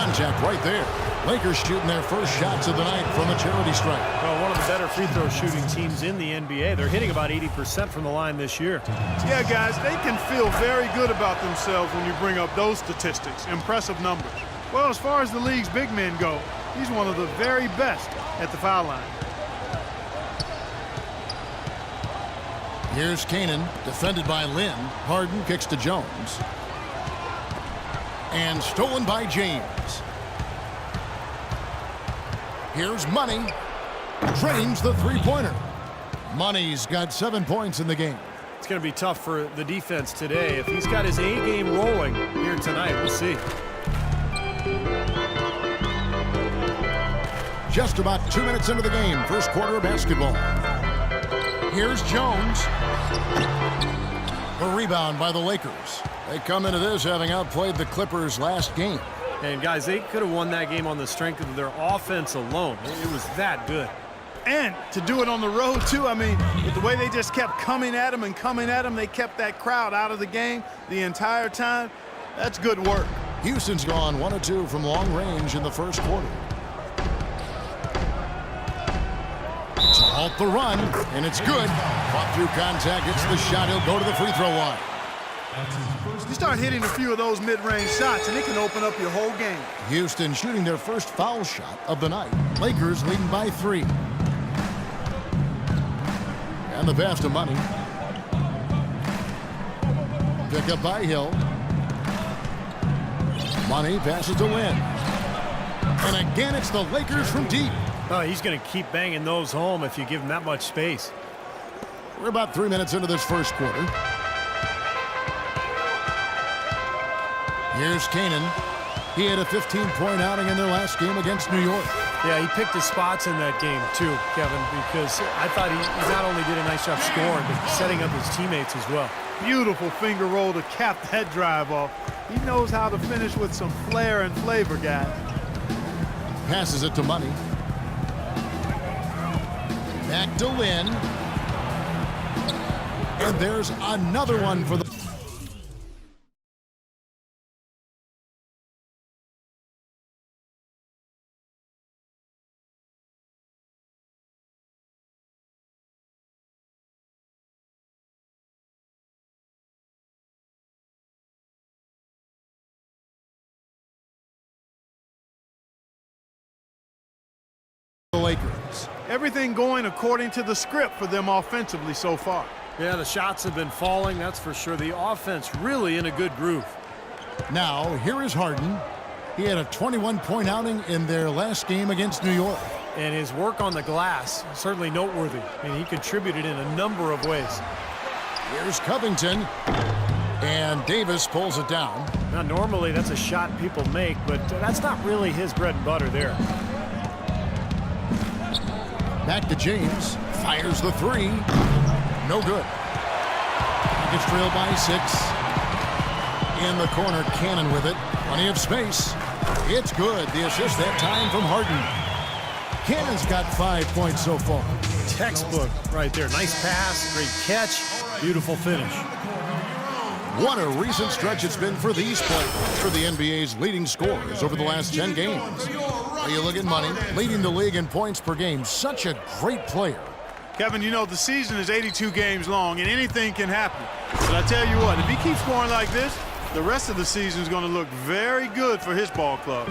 Contact right there. Lakers shooting their first shots of the night from a charity stripe. Well, one of the better free throw shooting teams in the NBA. They're hitting about 80% from the line this year. Yeah, guys, they can feel very good about themselves when you bring up those statistics. Impressive numbers. Well, as far as the league's big men go, he's one of the very best at the foul line. Here's Canaan, defended by Lynn. Harden kicks to Jones. And stolen by James. Here's Money. Drains the three-pointer. Money's got 7 points in the game. It's going to be tough for the defense today. If he's got his A-game rolling here tonight, we'll see. Just about 2 minutes into the game, first quarter of basketball. Here's Jones. A rebound by the Lakers. They come into this having outplayed the Clippers last game. And guys, they could have won that game on the strength of their offense alone. It was that good. And to do it on the road, too, I mean, with the way they just kept coming at them, they kept that crowd out of the game the entire time. That's good work. Houston's gone 1 of 2 from long range in the first quarter. To halt the run, and it's good. Fought through contact, gets the shot, he'll go to the free throw line. You start hitting a few of those mid-range shots, and it can open up your whole game. Houston shooting their first foul shot of the night. Lakers leading by 3. And the pass to Money. Pick up by Hill. Money passes to Lynn. And again, it's the Lakers from deep. Oh, he's going to keep banging those home if you give him that much space. We're about 3 minutes into this first quarter. Here's Canaan. He had a 15-point outing in their last game against New York. Yeah, he picked his spots in that game too, Kevin, because I thought he not only did a nice job scoring, but setting up his teammates as well. Beautiful finger roll to cap that drive off. He knows how to finish with some flair and flavor, guys. Passes it to Money. Back to Lynn. And there's another one for the... Lakers. Everything going according to the script for them offensively so far. Yeah, the shots have been falling, that's for sure. The offense really in a good groove. Now, here is Harden. He had a 21-point outing in their last game against New York. And his work on the glass, certainly noteworthy. And he contributed in a number of ways. Here's Covington. And Davis pulls it down. Now, normally that's a shot people make, but that's not really his bread and butter there. Back to James. Fires the 3. No good. He gets trailed by 6. In the corner, Cannon with it. Plenty of space. It's good. The assist that time from Harden. Cannon's got 5 points so far. Textbook right there. Nice pass, great catch, beautiful finish. What a recent stretch it's been for these players. For the NBA's leading scorers over the last 10 games. You look at Money, leading the league in points per game. Such a great player. Kevin, you know, the season is 82 games long, and anything can happen. But I tell you what, if he keeps scoring like this, the rest of the season is going to look very good for his ball club.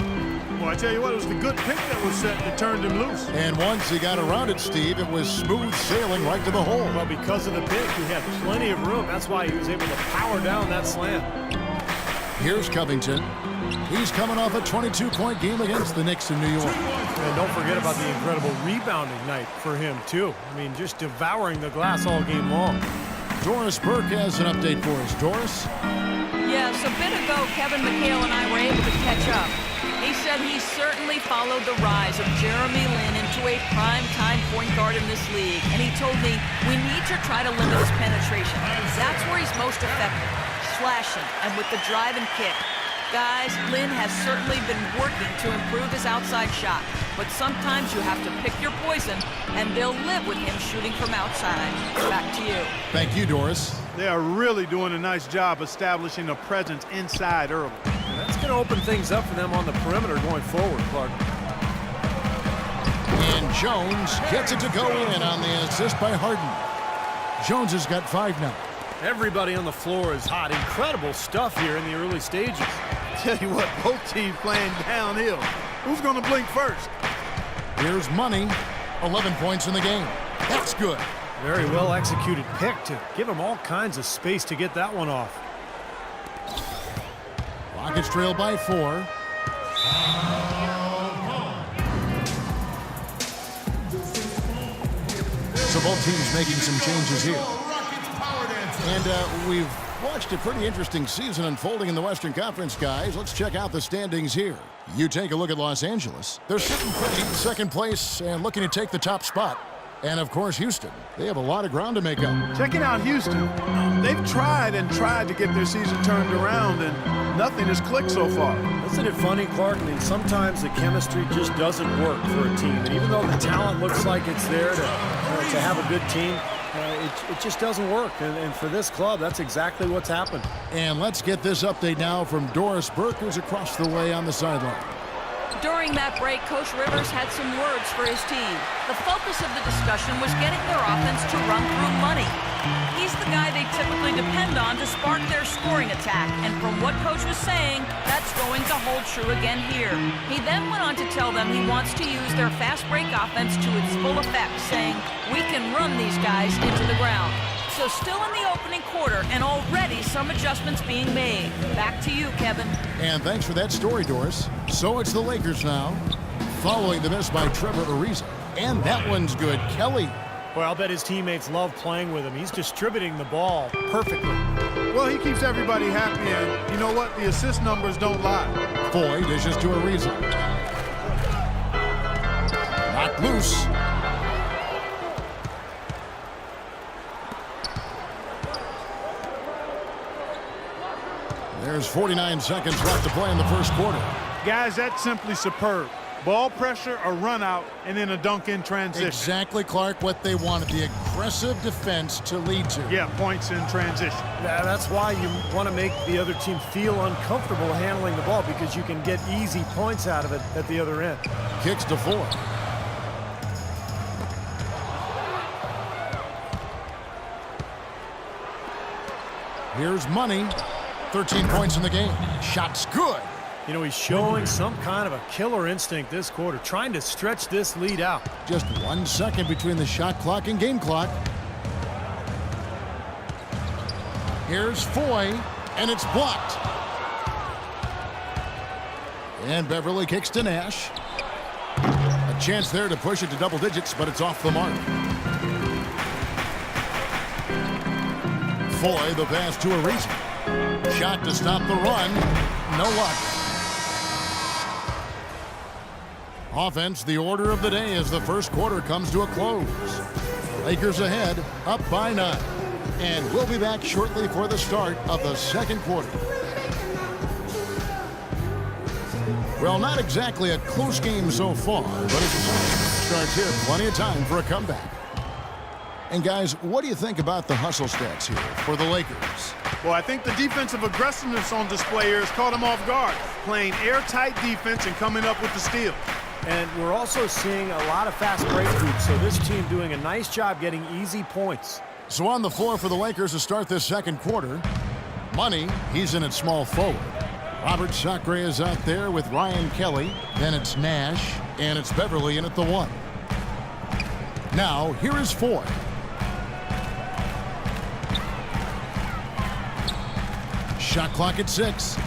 Well, I tell you what, it was the good pick that was set that turned him loose. And once he got around it, Steve, it was smooth sailing right to the hole. Well, because of the pick, he had plenty of room. That's why he was able to power down that slam. Here's Covington. He's coming off a 22-point game against the Knicks in New York. And don't forget about the incredible rebounding night for him, too. I mean, just devouring the glass all game long. Doris Burke has an update for us. Doris? Yes, a bit ago, Kevin McHale and I were able to catch up. He said he certainly followed the rise of Jeremy Lin into a prime-time point guard in this league. And he told me, we need to try to limit his penetration. That's where he's most effective, slashing and with the drive and kick. Guys, Lin has certainly been working to improve his outside shot, but sometimes you have to pick your poison, and they'll live with him shooting from outside. Back to you. Thank you, Doris. They are really doing a nice job establishing a presence inside early. And that's going to open things up for them on the perimeter going forward, Clark. And Jones gets it to go in on the assist by Harden. Jones has got 5 now. Everybody on the floor is hot. Incredible stuff here in the early stages. Tell you what, both teams playing downhill. Who's going to blink first? Here's Money. 11 points in the game. That's good. Very well executed pick to give them all kinds of space to get that one off. Rockets trail by 4. So both teams making some changes here. And we've watched a pretty interesting season unfolding in the Western Conference, guys. Let's check out the standings here. You take a look at Los Angeles. They're sitting pretty in second place and looking to take the top spot. And, of course, Houston. They have a lot of ground to make up. Checking out Houston. They've tried to get their season turned around, and nothing has clicked so far. Isn't it funny, Clark? I mean, sometimes the chemistry just doesn't work for a team. And even though the talent looks like it's there to have a good team, it just doesn't work. And for this club, that's exactly what's happened. And let's get this update now from Doris Burke, who's across the way on the sideline. During that break, Coach Rivers had some words for his team. The focus of the discussion was getting their offense to run through Money. He's the guy they typically depend on to spark their scoring attack, and from what Coach was saying, that's going to hold true again here. He then went on to tell them he wants to use their fast break offense to its full effect, saying, "We can run these guys into the ground." So still in the opening quarter, and already some adjustments being made. Back to you, Kevin. And thanks for that story, Doris. So it's the Lakers now, following the miss by Trevor Ariza. And that one's good. Kelly. Well, I'll bet his teammates love playing with him. He's distributing the ball perfectly. Well, he keeps everybody happy, and you know what? The assist numbers don't lie. Foy dishes to Ariza. Knocked loose. There's 49 seconds left to play in the first quarter. Guys, that's simply superb. Ball pressure, a run out, and then a dunk in transition. Exactly, Clark, what they wanted. The aggressive defense to lead to. Yeah, points in transition. Yeah, that's why you want to make the other team feel uncomfortable handling the ball, because you can get easy points out of it at the other end. Kicks to Foy. Here's Money. 13 points in the game. Shot's good. You know, he's showing some kind of a killer instinct this quarter, trying to stretch this lead out. Just 1 second between the shot clock and game clock. Here's Foy, and it's blocked. And Beverly kicks to Nash. A chance there to push it to double digits, but it's off the mark. Foy, the pass to Ariza. Shot to stop the run. No luck. Offense, the order of the day as the first quarter comes to a close. Lakers ahead, up by 9. And we'll be back shortly for the start of the second quarter. Well, not exactly a close game so far, but as the starts here, plenty of time for a comeback. And guys, what do you think about the hustle stats here for the Lakers? Well, I think the defensive aggressiveness on display here has caught them off guard, playing airtight defense and coming up with the steal. And we're also seeing a lot of fast break hoops, so this team doing a nice job getting easy points. So on the floor for the Lakers to start this second quarter, Money, he's in at small forward. Robert Sacre is out there with Ryan Kelly. Then it's Nash, and it's Beverly in at the 1. Now, here is Foy. Shot clock at 6.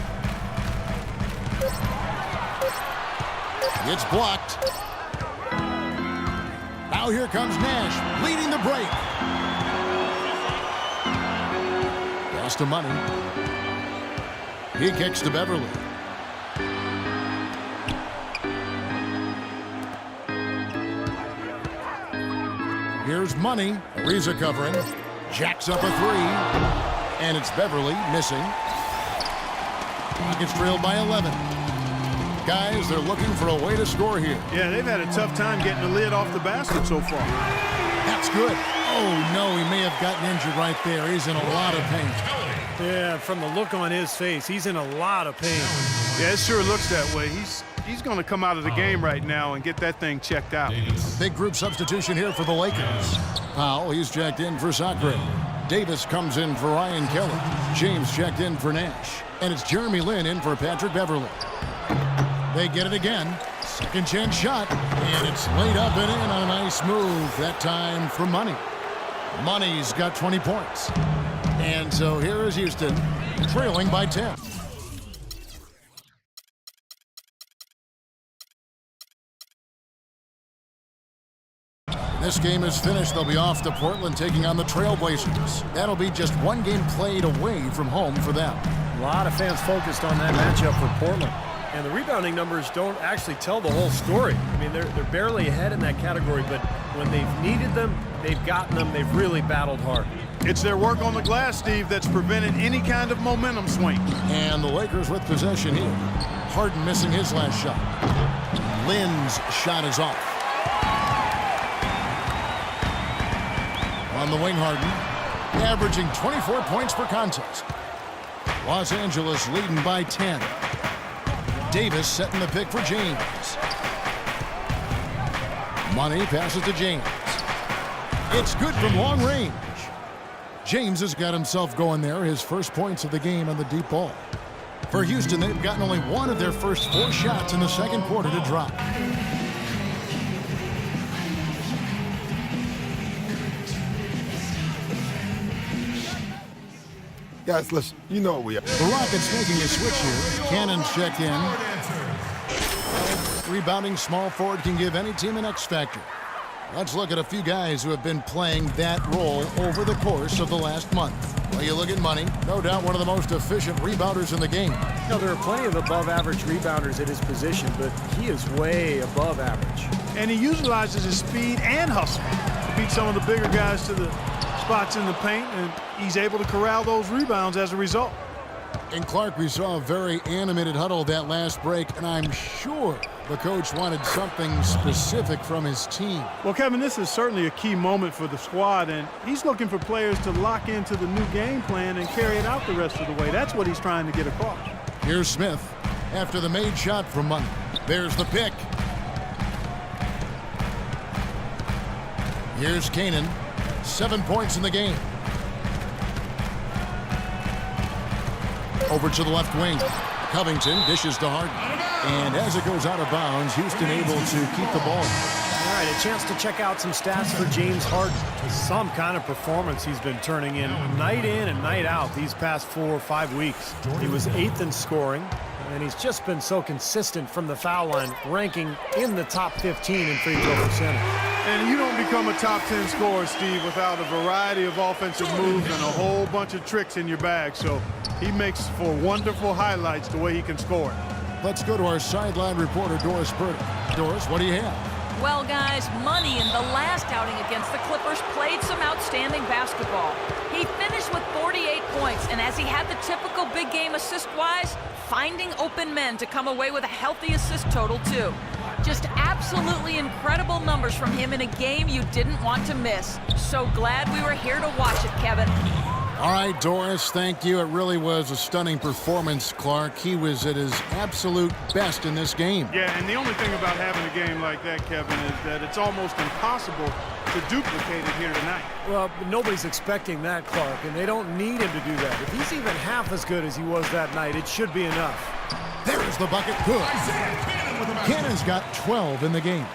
It's blocked. Now here comes Nash, leading the break. Pass to Money. He kicks to Beverly. Here's Money. Ariza covering. Jacks up a 3. And it's Beverly missing. Rockets trailed by 11. Guys, they're looking for a way to score here. Yeah, they've had a tough time getting the lid off the basket so far. That's good. Oh, no, he may have gotten injured right there. He's in a lot of pain. Yeah, from the look on his face, he's in a lot of pain. Yeah, it sure looks that way. He's going to come out of the game right now and get that thing checked out. Big group substitution here for the Lakers. Powell, he's checked in for Sacre. Davis comes in for Ryan Kelly. James checked in for Nash. And it's Jeremy Lin in for Patrick Beverly. They get it again. Second chance shot. And it's laid up and in on a nice move. That time for Money. Money's got 20 points. And so here is Houston, trailing by 10. This game is finished. They'll be off to Portland taking on the Trailblazers. That'll be just one game played away from home for them. A lot of fans focused on that matchup for Portland. And the rebounding numbers don't actually tell the whole story. I mean, they're barely ahead in that category, but when they've needed them, they've gotten them. They've really battled hard. It's their work on the glass, Steve, that's prevented any kind of momentum swing. And the Lakers with possession here. Harden missing his last shot. Lin's shot is off. On the wing, Harden, averaging 24 points per contest. Los Angeles leading by 10. Davis setting the pick for James. Money passes to James. It's good from long range. James has got himself going there, his first points of the game on the deep ball. For Houston, they've gotten only one of their first 4 shots in the second quarter to drop. Guys, listen, you know what we are. The Rockets making a switch here. Cannon's checked in. Rebounding small forward can give any team an X factor. Let's look at a few guys who have been playing that role over the course of the last month. Well, you look at Money, no doubt one of the most efficient rebounders in the game. You know, there are plenty of above-average rebounders at his position, but he is way above average. And he utilizes his speed and hustle to beat some of the bigger guys to the spots in the paint, and he's able to corral those rebounds as a result. And Clark, we saw a very animated huddle that last break, and I'm sure the coach wanted something specific from his team. Well, Kevin, this is certainly a key moment for the squad, and he's looking for players to lock into the new game plan and carry it out the rest of the way. That's what he's trying to get across. Here's Smith after the made shot from Money. There's the pick. Here's Canaan. 7 points in the game. Over to the left wing. Covington dishes to Harden. And as it goes out of bounds, Houston able to keep the ball. All right, a chance to check out some stats for James Harden. Some kind of performance he's been turning in and night out these past 4 or 5 weeks. He was 8th in scoring, and he's just been so consistent from the foul line, ranking in the top 15 in free throw percentage. And you don't become a top 10 scorer, Steve, without a variety of offensive moves and a whole bunch of tricks in your bag. So he makes for wonderful highlights the way he can score. Let's go to our sideline reporter, Doris Burdick. Doris, what do you have? Well, guys, Money in the last outing against the Clippers played some outstanding basketball. He finished with 48 points, and as he had the typical big game assist-wise, finding open men to come away with a healthy assist total, too. Just absolutely incredible numbers from him in a game you didn't want to miss. So glad we were here to watch it, Kevin. All right, Doris, thank you. It really was a stunning performance, Clark. He was at his absolute best in this game. Yeah, and the only thing about having a game like that, Kevin, is that it's almost impossible to duplicate it here tonight. Well, nobody's expecting that, Clark, and they don't need him to do that. If he's even half as good as he was that night, it should be enough. There's the bucket. Good. Cannon's got 12 in the game.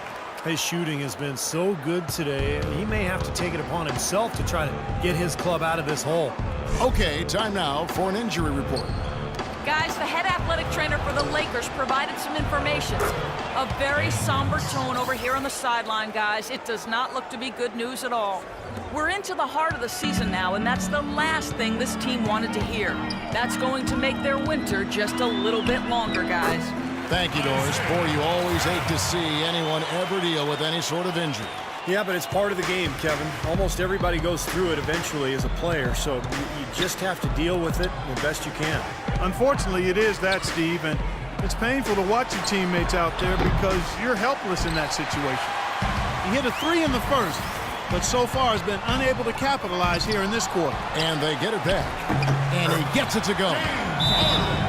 His shooting has been so good today, and he may have to take it upon himself to try to get his club out of this hole. Okay, time now for an injury report. Guys, the head athletic trainer for the Lakers provided some information. A very somber tone over here on the sideline, guys. It does not look to be good news at all. We're into the heart of the season now, and that's the last thing this team wanted to hear. That's going to make their winter just a little bit longer, guys. Thank you, Doris. Boy, you always hate to see anyone ever deal with any sort of injury. Yeah, but it's part of the game, Kevin. Almost everybody goes through it eventually as a player, so you just have to deal with it the best you can. Unfortunately, it is that, Steve, and it's painful to watch your teammates out there because you're helpless in that situation. He hit a 3 in the first, but so far has been unable to capitalize here in this quarter. And they get it back. And he gets it to go.